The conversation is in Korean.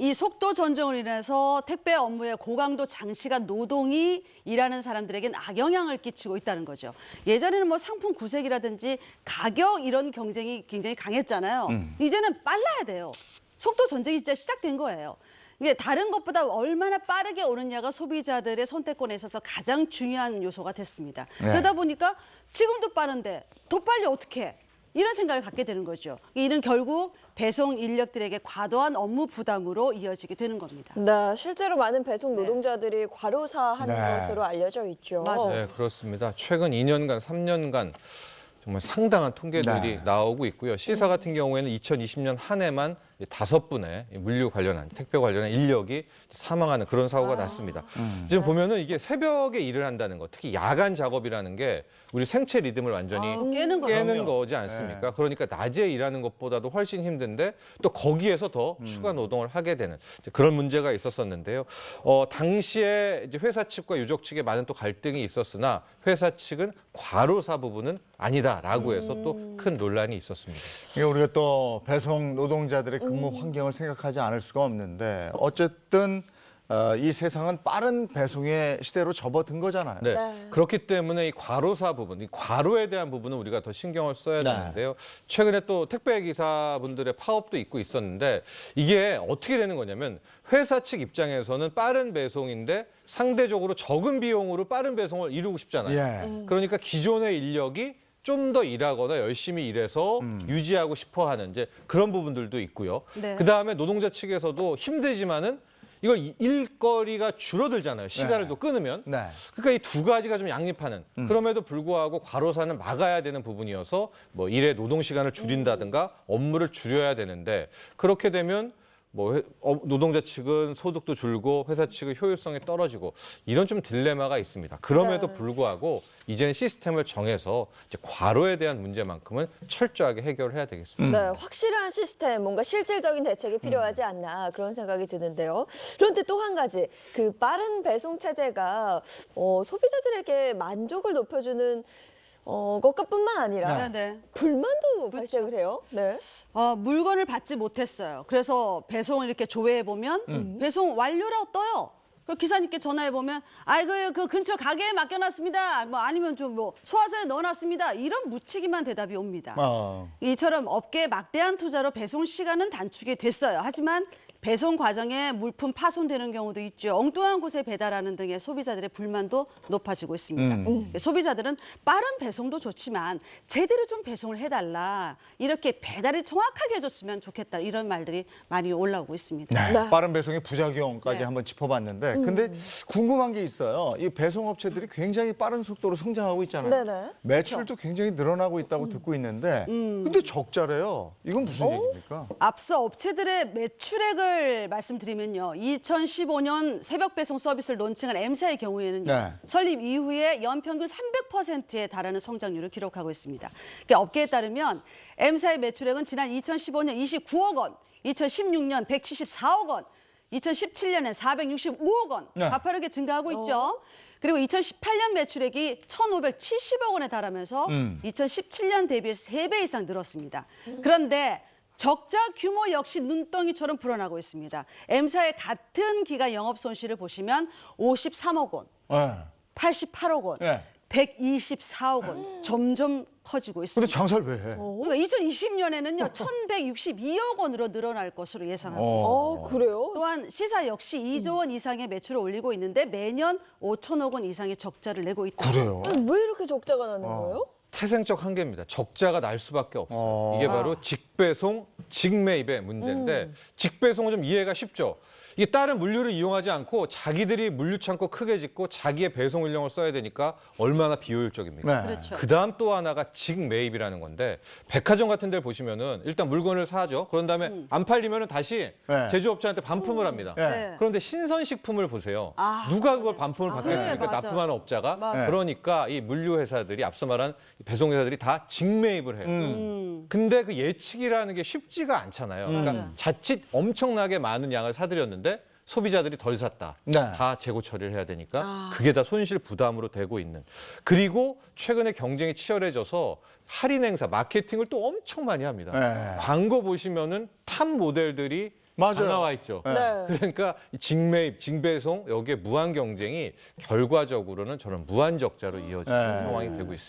이 속도 전쟁으로 인해서 택배 업무의 고강도 장시간 노동이 일하는 사람들에겐 악영향을 끼치고 있다는 거죠. 예전에는 뭐 상품 구색이라든지 가격 이런 경쟁이 굉장히 강했잖아요. 이제는 빨라야 돼요. 속도 전쟁이 진짜 시작된 거예요. 이게 다른 것보다 얼마나 빠르게 오느냐가 소비자들의 선택권에 있어서 가장 중요한 요소가 됐습니다. 그러다 보니까 지금도 빠른데 더 빨리 어떻게 해? 이런 생각을 갖게 되는 거죠. 이는 결국 배송 인력들에게 과도한 업무 부담으로 이어지게 되는 겁니다. 네, 실제로 많은 배송 노동자들이 과로사하는 것으로 알려져 있죠. 맞아요. 네, 그렇습니다. 최근 2년간, 3년간 정말 상당한 통계들이 나오고 있고요. C사 같은 경우에는 2020년 한 해만 5분의 물류 관련한, 택배 관련한 인력이 사망하는 그런 사고가 났습니다. 지금 보면은 이게 새벽에 일을 한다는 거, 특히 야간 작업이라는 게 우리 생체 리듬을 완전히 깨는 거지 않습니까? 그러니까 낮에 일하는 것보다도 훨씬 힘든데 또 거기에서 더 추가 노동을 하게 되는 그런 문제가 있었었는데요. 당시에 이제 회사 측과 유족 측에 많은 또 갈등이 있었으나 회사 측은 과로사 부분은 아니다라고 해서 또 큰 논란이 있었습니다. 이게 우리가 또 배송 노동자들의 근무 환경을 생각하지 않을 수가 없는데 어쨌든 이 세상은 빠른 배송의 시대로 접어든 거잖아요. 네. 그렇기 때문에 이 과로사 부분, 이 과로에 대한 부분은 우리가 더 신경을 써야 되는데요. 최근에 또 택배 기사분들의 파업도 있고 있었는데 이게 어떻게 되는 거냐면 회사 측 입장에서는 빠른 배송인데 상대적으로 적은 비용으로 빠른 배송을 이루고 싶잖아요. 그러니까 기존의 인력이 좀 더 일하거나 열심히 일해서 유지하고 싶어하는 이제 그런 부분들도 있고요. 그다음에 노동자 측에서도 힘들지만은 이걸 일거리가 줄어들잖아요. 시간을 또 끊으면. 그러니까 이 두 가지가 좀 양립하는. 그럼에도 불구하고 과로사는 막아야 되는 부분이어서 뭐 일의 노동 시간을 줄인다든가 업무를 줄여야 되는데 그렇게 되면 뭐 노동자 측은 소득도 줄고 회사 측은 효율성이 떨어지고 이런 좀 딜레마가 있습니다. 그럼에도 불구하고 이제는 시스템을 정해서 이제 과로에 대한 문제만큼은 철저하게 해결을 해야 되겠습니다. 네, 확실한 시스템, 뭔가 실질적인 대책이 필요하지 않나 그런 생각이 드는데요. 그런데 또 한 가지, 그 빠른 배송 체제가 소비자들에게 만족을 높여주는 것뿐만 아니라 불만도 발생을 해요. 물건을 받지 못했어요. 그래서 배송을 이렇게 조회해 보면 배송 완료라고 떠요. 그리고 기사님께 전화해 보면 그 근처 가게에 맡겨놨습니다. 뭐 아니면 좀 뭐 소화전에 넣어놨습니다. 이런 무책임한 대답이 옵니다. 이처럼 업계의 막대한 투자로 배송 시간은 단축이 됐어요. 하지만 배송 과정에 물품 파손되는 경우도 있죠. 엉뚱한 곳에 배달하는 등의 소비자들의 불만도 높아지고 있습니다. 소비자들은 빠른 배송도 좋지만 제대로 좀 배송을 해달라. 이렇게 배달을 정확하게 해줬으면 좋겠다. 이런 말들이 많이 올라오고 있습니다. 빠른 배송의 부작용까지 한번 짚어봤는데 근데 궁금한 게 있어요. 이 배송업체들이 굉장히 빠른 속도로 성장하고 있잖아요. 매출도 굉장히 늘어나고 있다고 듣고 있는데 근데 적자래요. 이건 무슨 얘기입니까? 앞서 업체들의 매출액을 말씀드리면요. 2015년 새벽 배송 서비스를 론칭한 M사의 경우에는요. 설립 이후에 연평균 300%에 달하는 성장률을 기록하고 있습니다. 그러니까 업계에 따르면 M사의 매출액은 지난 2015년 29억 원, 2016년 174억 원, 2017년에 465억 원 가파르게 증가하고 있죠. 그리고 2018년 매출액이 1,570억 원에 달하면서 2017년 대비해서 3배 이상 늘었습니다. 그런데 적자 규모 역시 눈덩이처럼 불어나고 있습니다. M사의 같은 기간 영업 손실을 보시면 53억 원, 88억 원, 124억 원 점점 커지고 있습니다. 근데 장사를 왜 해? 2020년에는요 1,162억 원으로 늘어날 것으로 예상하고 있습니다. 그래요? 또한 C사 역시 2조 원 이상의 매출을 올리고 있는데 매년 5천억 원 이상의 적자를 내고 있다. 그래요? 왜 이렇게 적자가 나는 거예요? 태생적 한계입니다. 적자가 날 수밖에 없어요. 이게 바로 직배송, 직매입의 문제인데 직배송은 좀 이해가 쉽죠. 이게 다른 물류를 이용하지 않고 자기들이 물류 창고 크게 짓고 자기의 배송 인력을 써야 되니까 얼마나 비효율적입니까? 그렇죠. 그다음 또 하나가 직매입이라는 건데 백화점 같은 데 보시면은 일단 물건을 사죠. 그런 다음에 안 팔리면은 다시 제조업체한테 반품을 합니다. 그런데 신선식품을 보세요. 누가 그걸 반품을 받겠습니까? 납품하는 업자가. 그러니까 이 물류 회사들이 앞서 말한 배송 회사들이 다 직매입을 해요. 근데 그 예측이라는 게 쉽지가 않잖아요. 그러니까 자칫 엄청나게 많은 양을 사들였는데 소비자들이 덜 샀다. 다 재고 처리를 해야 되니까 그게 다 손실 부담으로 되고 있는. 그리고 최근에 경쟁이 치열해져서 할인 행사, 마케팅을 또 엄청 많이 합니다. 광고 보시면은 탑 모델들이 맞아요. 다 나와 있죠. 네. 그러니까 이 직매입, 직배송 여기에 무한 경쟁이 결과적으로는 저는 무한 적자로 이어지는 네. 상황이 되고 있습니다.